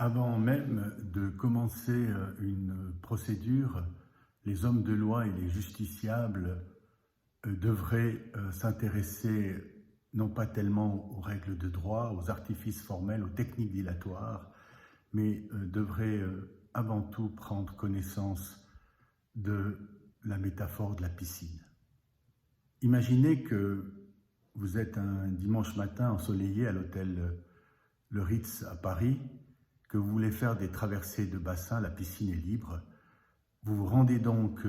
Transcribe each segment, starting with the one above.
Avant même de commencer une procédure, les hommes de loi et les justiciables devraient s'intéresser non pas tellement aux règles de droit, aux artifices formels, aux techniques dilatoires, mais devraient avant tout prendre connaissance de la métaphore de la piscine. Imaginez que vous êtes un dimanche matin ensoleillé à l'hôtel Le Ritz à Paris, que vous voulez faire des traversées de bassin, la piscine est libre. Vous vous rendez donc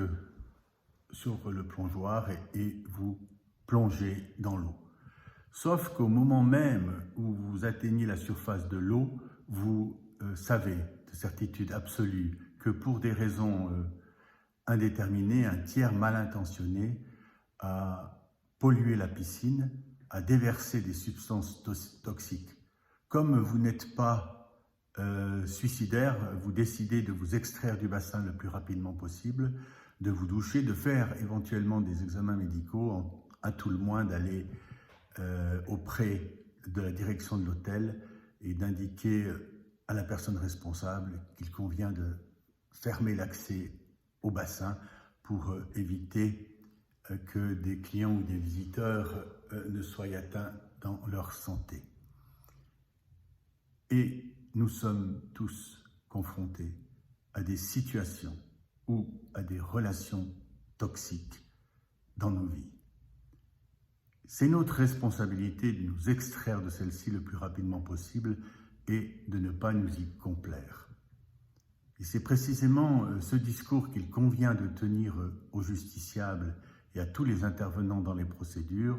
sur le plongeoir et vous plongez dans l'eau. Sauf qu'au moment même où vous atteignez la surface de l'eau, vous savez de certitude absolue que pour des raisons indéterminées, un tiers mal intentionné a pollué la piscine, a déversé des substances toxiques. Comme vous n'êtes pas suicidaire, vous décidez de vous extraire du bassin le plus rapidement possible, de vous doucher, de faire éventuellement des examens médicaux, à tout le moins d'aller auprès de la direction de l'hôtel et d'indiquer à la personne responsable qu'il convient de fermer l'accès au bassin pour éviter que des clients ou des visiteurs ne soient atteints dans leur santé. Et nous sommes tous confrontés à des situations ou à des relations toxiques dans nos vies. C'est notre responsabilité de nous extraire de celle-ci le plus rapidement possible et de ne pas nous y complaire. Et c'est précisément ce discours qu'il convient de tenir aux justiciables et à tous les intervenants dans les procédures,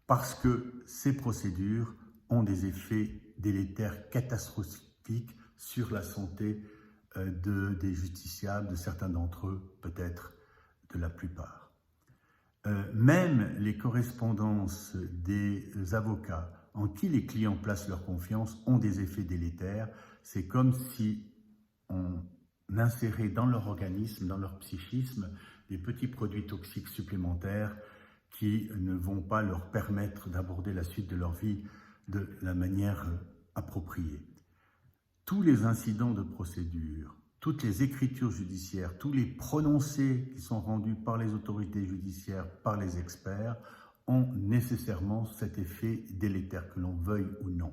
parce que ces procédures ont des effets délétères catastrophiques sur la santé des justiciables, de certains d'entre eux, peut-être de la plupart. Même les correspondances des avocats en qui les clients placent leur confiance ont des effets délétères. C'est comme si on insérait dans leur organisme, dans leur psychisme, des petits produits toxiques supplémentaires qui ne vont pas leur permettre d'aborder la suite de leur vie de la manière appropriée. Tous les incidents de procédure, toutes les écritures judiciaires, tous les prononcés qui sont rendus par les autorités judiciaires, par les experts, ont nécessairement cet effet délétère, que l'on veuille ou non.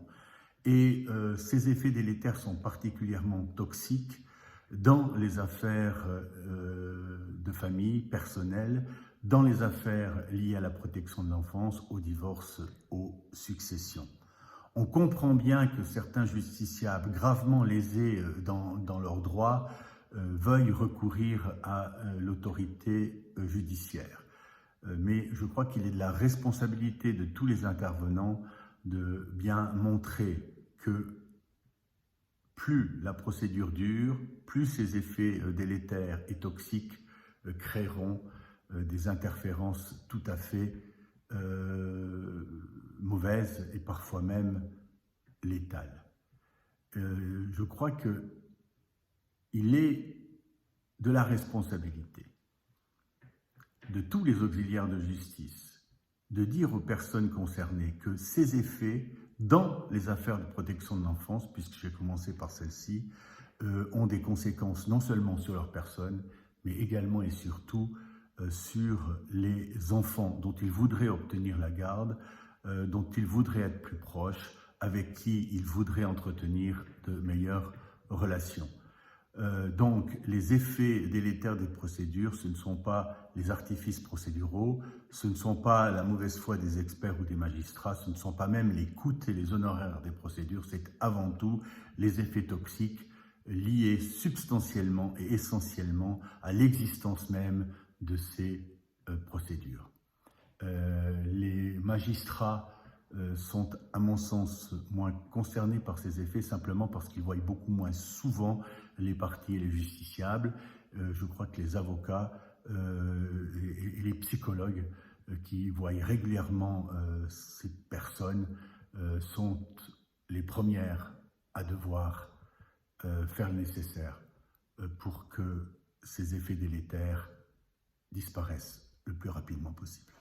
Et ces effets délétères sont particulièrement toxiques dans les affaires de famille, personnelles, dans les affaires liées à la protection de l'enfance, au divorce, aux successions. On comprend bien que certains justiciables gravement lésés dans leurs droits veuillent recourir à l'autorité judiciaire. Mais je crois qu'il est de la responsabilité de tous les intervenants de bien montrer que plus la procédure dure, plus ses effets délétères et toxiques créeront des interférences tout à fait mauvaises et parfois même létales. Je crois qu'il est de la responsabilité de tous les auxiliaires de justice de dire aux personnes concernées que ces effets dans les affaires de protection de l'enfance, puisque j'ai commencé par celle-ci, ont des conséquences non seulement sur leur personne, mais également et surtout sur les enfants dont ils voudraient obtenir la garde, dont ils voudraient être plus proches, avec qui ils voudraient entretenir de meilleures relations. Donc, les effets délétères des procédures, ce ne sont pas les artifices procéduraux, ce ne sont pas la mauvaise foi des experts ou des magistrats, ce ne sont pas même les coûts et les honoraires des procédures, c'est avant tout les effets toxiques liés substantiellement et essentiellement à l'existence même de ces procédures. Les magistrats sont, à mon sens, moins concernés par ces effets, simplement parce qu'ils voient beaucoup moins souvent les parties et les justiciables. Je crois que les avocats et les psychologues qui voient régulièrement ces personnes sont les premières à devoir faire le nécessaire pour que ces effets délétères disparaissent le plus rapidement possible.